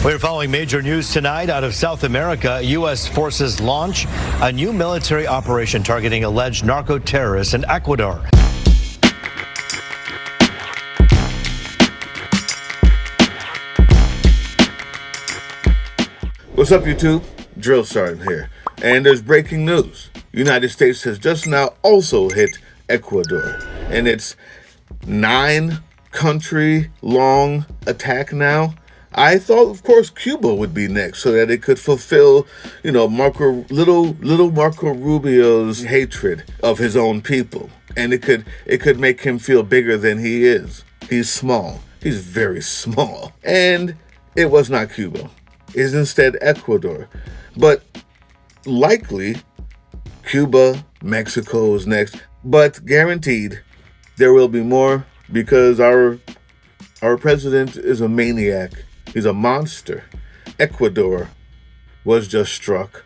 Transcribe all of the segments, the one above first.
We're following major news tonight out of South America. U.S. forces launch a new military operation targeting alleged narco-terrorists in Ecuador. What's up, YouTube? Drill Sergeant here. And there's breaking news. United States has just now also hit Ecuador. And it's 9-country-long attack now. I thought, of course, Cuba would be next so that it could fulfill, little Marco Rubio's hatred of his own people. And it could make him feel bigger than he is. He's small. He's very small. And it was not Cuba. It's instead Ecuador. But likely, Cuba, Mexico is next. But guaranteed, there will be more because our president is a maniac. He's a monster. Ecuador was just struck.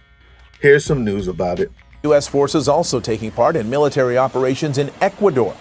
Here's some news about it. U.S. forces also taking part in military operations in Ecuador,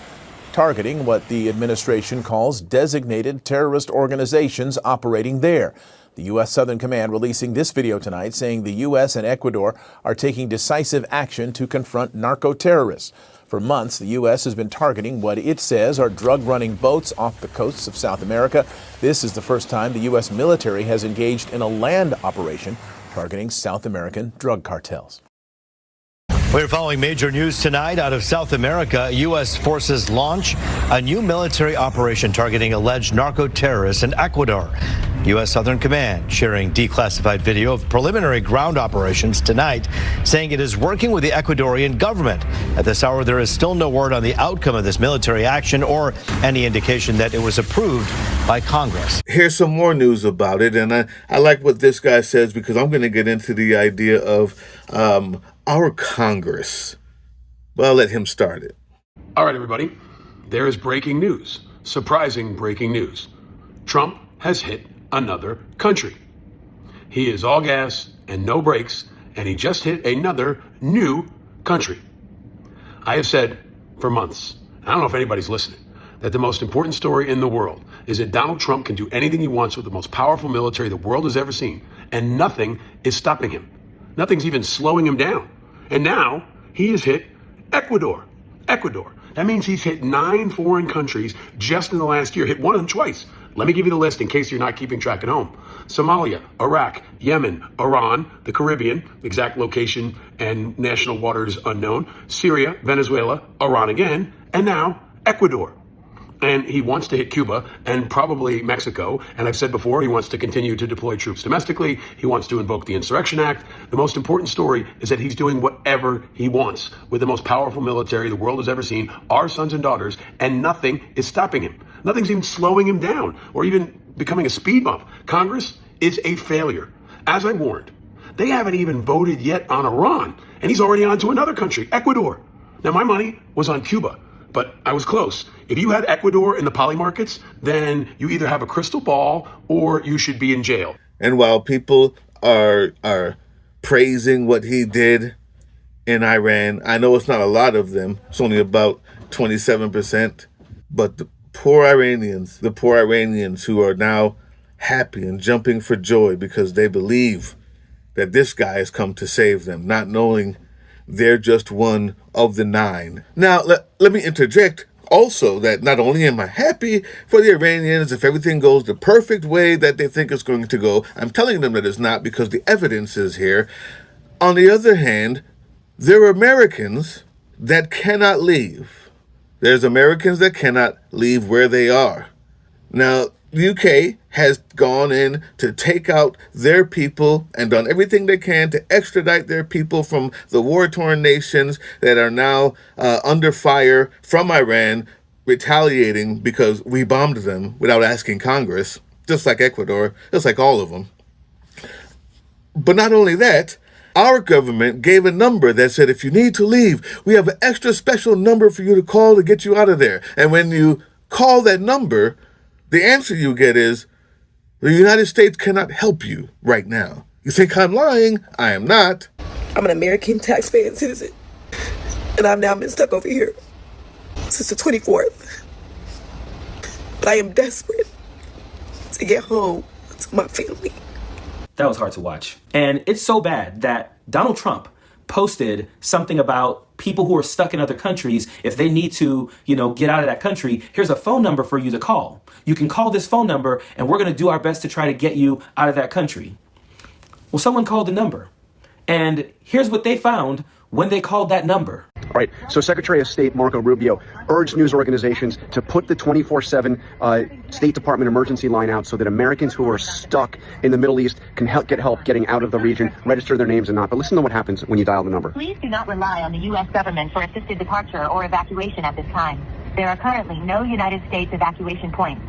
targeting what the administration calls designated terrorist organizations operating there. The U.S. Southern Command releasing this video tonight saying the U.S. and Ecuador are taking decisive action to confront narco-terrorists. For months, the U.S. has been targeting what it says are drug-running boats off the coasts of South America. This is the first time the U.S. military has engaged in a land operation targeting South American drug cartels. We're following major news tonight out of South America. U.S. forces launch a new military operation targeting alleged narco-terrorists in Ecuador. U.S. Southern Command sharing declassified video of preliminary ground operations tonight, saying it is working with the Ecuadorian government. At this hour, there is still no word on the outcome of this military action or any indication that it was approved by Congress. Here's some more news about it, and I like what this guy says because I'm going to get into the idea of our Congress. Well, I'll let him start it. All right, everybody. There is breaking news. Surprising breaking news. Trump has hit another country. He is all gas and no brakes, and he just hit another new country. I have said for months, I don't know if anybody's listening, that the most important story in the world is that Donald Trump can do anything he wants with the most powerful military the world has ever seen, and nothing is stopping him. Nothing's even slowing him down. And now he has hit Ecuador. Ecuador. That means he's hit 9 foreign countries just in the last year. Hit one of them twice. Let me give you the list in case you're not keeping track at home. Somalia, Iraq, Yemen, Iran, the Caribbean, exact location and national waters unknown, Syria, Venezuela, Iran again, and now Ecuador. And he wants to hit Cuba and probably Mexico. And I've said before, he wants to continue to deploy troops domestically. He wants to invoke the Insurrection Act. The most important story is that he's doing whatever he wants with the most powerful military the world has ever seen, our sons and daughters, and nothing is stopping him. Nothing's even slowing him down or even becoming a speed bump. Congress is a failure. As I warned, they haven't even voted yet on Iran, and he's already on to another country, Ecuador. Now, my money was on Cuba, but I was close. If you had Ecuador in the poly markets, then you either have a crystal ball or you should be in jail. And while people are praising what he did in Iran, I know it's not a lot of them. It's only about 27%. But the poor Iranians who are now happy and jumping for joy because they believe that this guy has come to save them, not knowing they're just one of the 9. Now, let me interject also that not only am I happy for the Iranians if everything goes the perfect way that they think it's going to go, I'm telling them that it's not because the evidence is here. On the other hand, there are Americans that cannot leave. There's Americans that cannot leave where they are. Now, the UK has gone in to take out their people and done everything they can to extradite their people from the war-torn nations that are now under fire from Iran, retaliating because we bombed them without asking Congress, just like Ecuador, just like all of them. But not only that, our government gave a number that said, if you need to leave, we have an extra special number for you to call to get you out of there. And when you call that number, the answer you get is, the United States cannot help you right now. You think I'm lying? I am not. I'm an American taxpaying citizen, and I've now been stuck over here since the 24th. But I am desperate to get home to my family. That was hard to watch. And it's so bad that Donald Trump posted something about people who are stuck in other countries. If they need to, get out of that country, here's a phone number for you to call. You can call this phone number and we're going to do our best to try to get you out of that country. Well, someone called the number. And here's what they found when they called that number. All right. So Secretary of State Marco Rubio urged news organizations to put the 24/7 State Department emergency line out so that Americans who are stuck in the Middle East can get help getting out of the region, register their names and not. But listen to what happens when you dial the number. Please do not rely on the U.S. government for assisted departure or evacuation at this time. There are currently no United States evacuation points.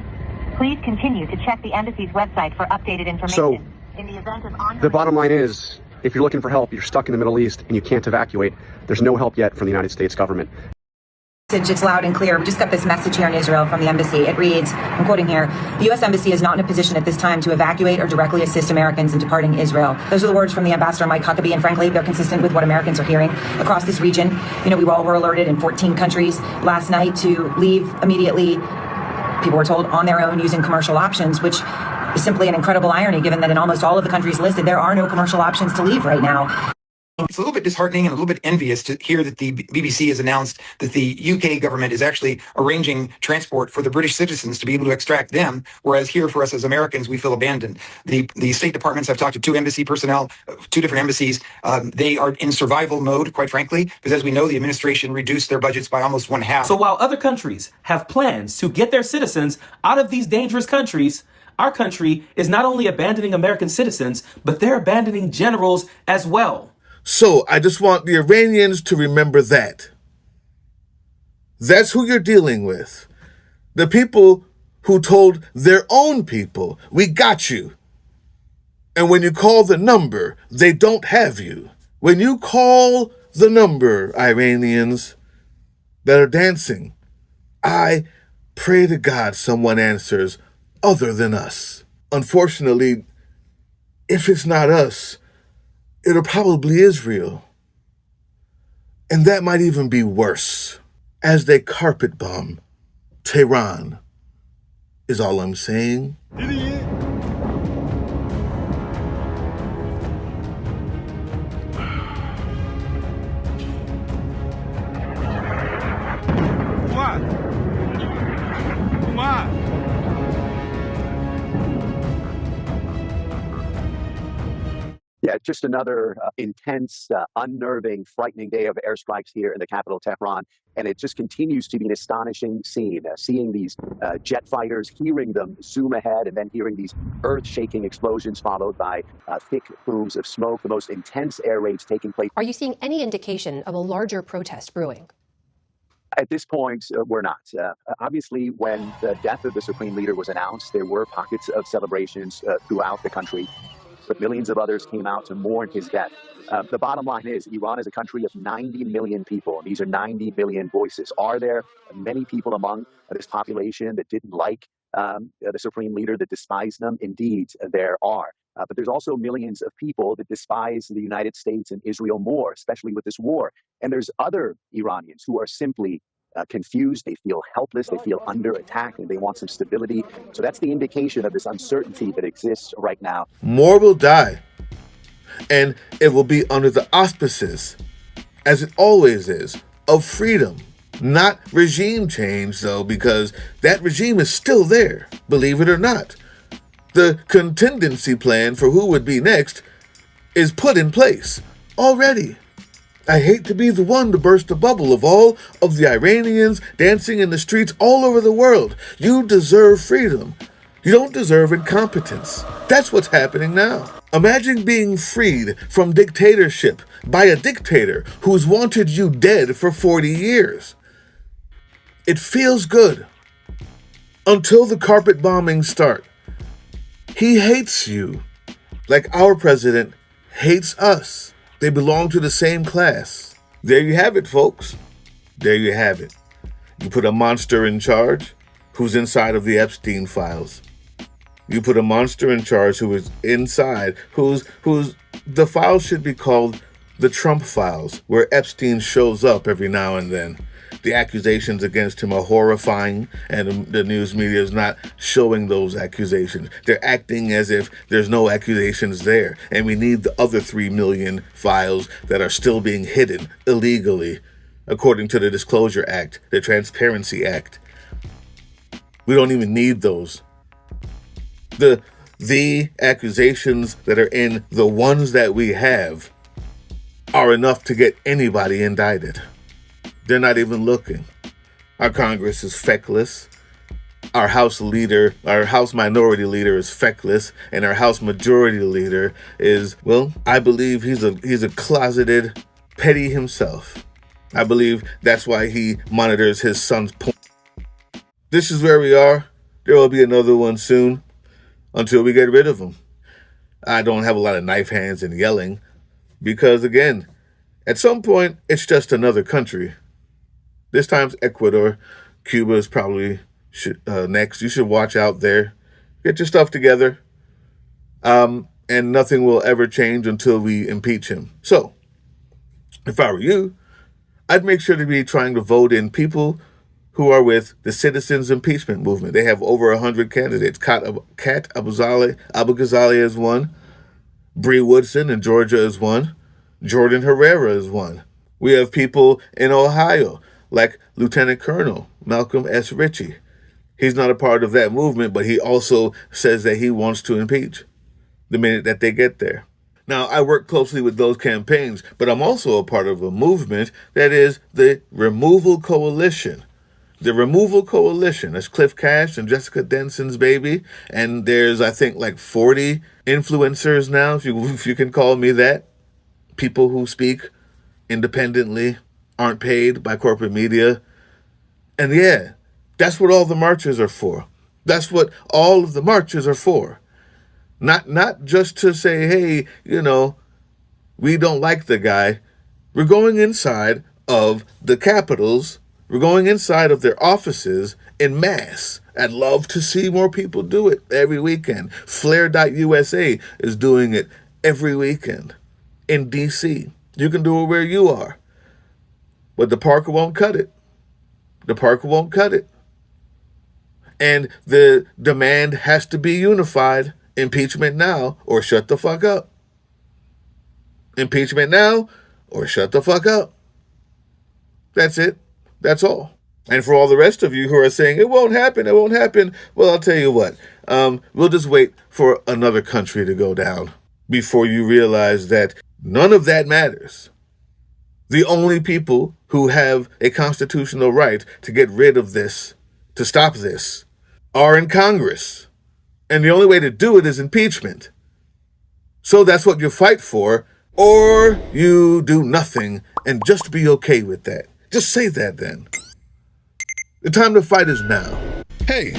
Please continue to check the embassy's website for updated information. So in the event of ongoing... the bottom line is, if you're looking for help, you're stuck in the Middle East and you can't evacuate, there's no help yet from the United States government. It's loud and clear. We just got this message here in Israel from the embassy. It reads, I'm quoting here, the U.S. Embassy is not in a position at this time to evacuate or directly assist Americans in departing Israel. Those are the words from the ambassador, Mike Huckabee, and frankly, they're consistent with what Americans are hearing across this region. We all were alerted in 14 countries last night to leave immediately. People were told on their own using commercial options, which is simply an incredible irony given that in almost all of the countries listed, there are no commercial options to leave right now. It's a little bit disheartening and a little bit envious to hear that the BBC has announced that the UK government is actually arranging transport for the British citizens to be able to extract them, whereas here for us as Americans, we feel abandoned. The State Departments, I've talked to two embassy personnel, two different embassies. They are in survival mode, quite frankly, because as we know, the administration reduced their budgets by almost one half. So while other countries have plans to get their citizens out of these dangerous countries, our country is not only abandoning American citizens, but they're abandoning generals as well. So I just want the Iranians to remember that. That's who you're dealing with. The people who told their own people, we got you. And when you call the number, they don't have you. When you call the number, Iranians that are dancing, I pray to God someone answers other than us. Unfortunately, if it's not us, it'll probably Israel. And that might even be worse as they carpet bomb Tehran, is all I'm saying. Yeah, just another intense, unnerving, frightening day of airstrikes here in the capital, Tehran. And it just continues to be an astonishing scene, seeing these jet fighters, hearing them zoom ahead, and then hearing these earth-shaking explosions followed by thick plumes of smoke, the most intense air raids taking place. Are you seeing any indication of a larger protest brewing? At this point, we're not. Obviously, when the death of the Supreme Leader was announced, there were pockets of celebrations throughout the country. But millions of others came out to mourn his death. The bottom line is Iran is a country of 90 million people, and these are 90 million voices. Are there many people among this population that didn't like the Supreme Leader, that despised them? Indeed, there are. But there's also millions of people that despise the United States and Israel more, especially with this war. And there's other Iranians who are simply confused, they feel helpless, they feel under attack, and they want some stability. So that's the indication of this uncertainty that exists right now. More will die, and it will be under the auspices, as it always is, of freedom. Not regime change, though, because that regime is still there, believe it or not. The contingency plan for who would be next is put in place already. I hate to be the one to burst the bubble of all of the Iranians dancing in the streets all over the world. You deserve freedom. You don't deserve incompetence. That's what's happening now. Imagine being freed from dictatorship by a dictator who's wanted you dead for 40 years. It feels good until the carpet bombings start. He hates you like our president hates us. They belong to the same class. There you have it, folks. There you have it. You put a monster in charge who's inside of the Epstein files. You put a monster in charge who is inside, who's the files should be called the Trump files, where Epstein shows up every now and then the accusations against him are horrifying, and the news media is not showing those accusations. They're acting as if there's no accusations there, and we need the other 3 million files that are still being hidden illegally, according to the Disclosure Act, the Transparency Act. We don't even need those. The accusations that are in the ones that we have are enough to get anybody indicted. They're not even looking. Our Congress is feckless. Our House Minority Leader is feckless, and our House Majority Leader is, well, I believe he's a closeted petty himself. I believe that's why he monitors his son's porn. This is where we are. There will be another one soon until we get rid of him. I don't have a lot of knife hands and yelling because, again, at some point, it's just another country. This time's Ecuador. Cuba is probably next. You should watch out there. Get your stuff together. And nothing will ever change until we impeach him. So, if I were you, I'd make sure to be trying to vote in people who are with the citizens' impeachment movement. They have over 100 candidates. Kat Abu-Ghazaleh is one. Bree Woodson in Georgia is one. Jordan Herrera is one. We have people in Ohio, like Lieutenant Colonel Malcolm S. Ritchie. He's not a part of that movement, but he also says that he wants to impeach the minute that they get there. Now, I work closely with those campaigns, but I'm also a part of a movement that is the Removal Coalition. The Removal Coalition. That's Cliff Cash and Jessica Denson's baby. And there's, I think, like 40 influencers now, if you can call me that. People who speak independently, aren't paid by corporate media. And yeah, that's what all the marches are for. That's what all of the marches are for. Not just to say, hey, we don't like the guy. We're going inside of the capitals. We're going inside of their offices en masse. I'd love to see more people do it every weekend. Flare.USA is doing it every weekend in D.C. You can do it where you are. But the Parker won't cut it. The Parker won't cut it. And the demand has to be unified. Impeachment now or shut the fuck up. Impeachment now or shut the fuck up. That's it. That's all. And for all the rest of you who are saying, it won't happen, well, I'll tell you what. We'll just wait for another country to go down before you realize that none of that matters. The only people who have a constitutional right to get rid of this, to stop this, are in Congress. And the only way to do it is impeachment. So that's what you fight for, or you do nothing and just be okay with that. Just say that then. The time to fight is now. Hey,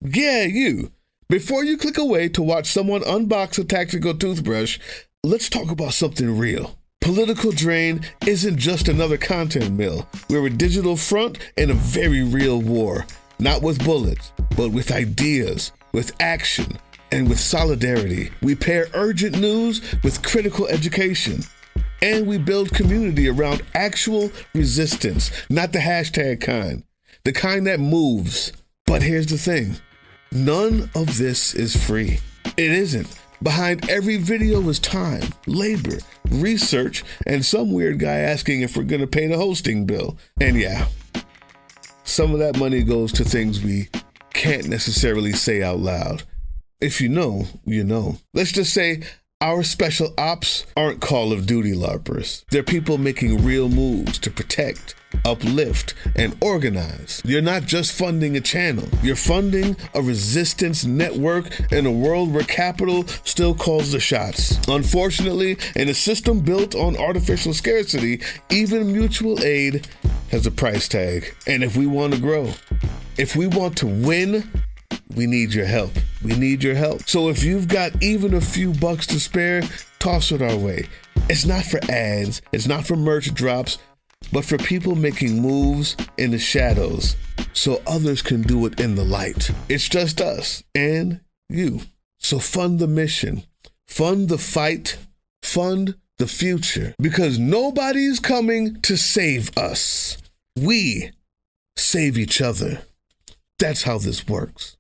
yeah, you. Before you click away to watch someone unbox a tactical toothbrush, let's talk about something real. Political Drain isn't just another content mill. We're a digital front in a very real war. Not with bullets, but with ideas, with action, and with solidarity. We pair urgent news with critical education. And we build community around actual resistance, not the hashtag kind. The kind that moves. But here's the thing. None of this is free. It isn't. Behind every video is time, labor, research, and some weird guy asking if we're going to pay the hosting bill. And yeah, some of that money goes to things we can't necessarily say out loud. If you know, you know. Let's just say our special ops aren't Call of Duty LARPers. They're people making real moves to protect, uplift, and organize. You're not just funding a channel. You're funding a resistance network in a world where capital still calls the shots. Unfortunately, in a system built on artificial scarcity, even mutual aid has a price tag. And if we want to grow, if we want to win, we need your help. We need your help. So if you've got even a few bucks to spare, toss it our way. It's not for ads. It's not for merch drops, but for people making moves in the shadows so others can do it in the light. It's just us and you. So fund the mission, fund the fight, fund the future, because nobody's coming to save us. We save each other. That's how this works.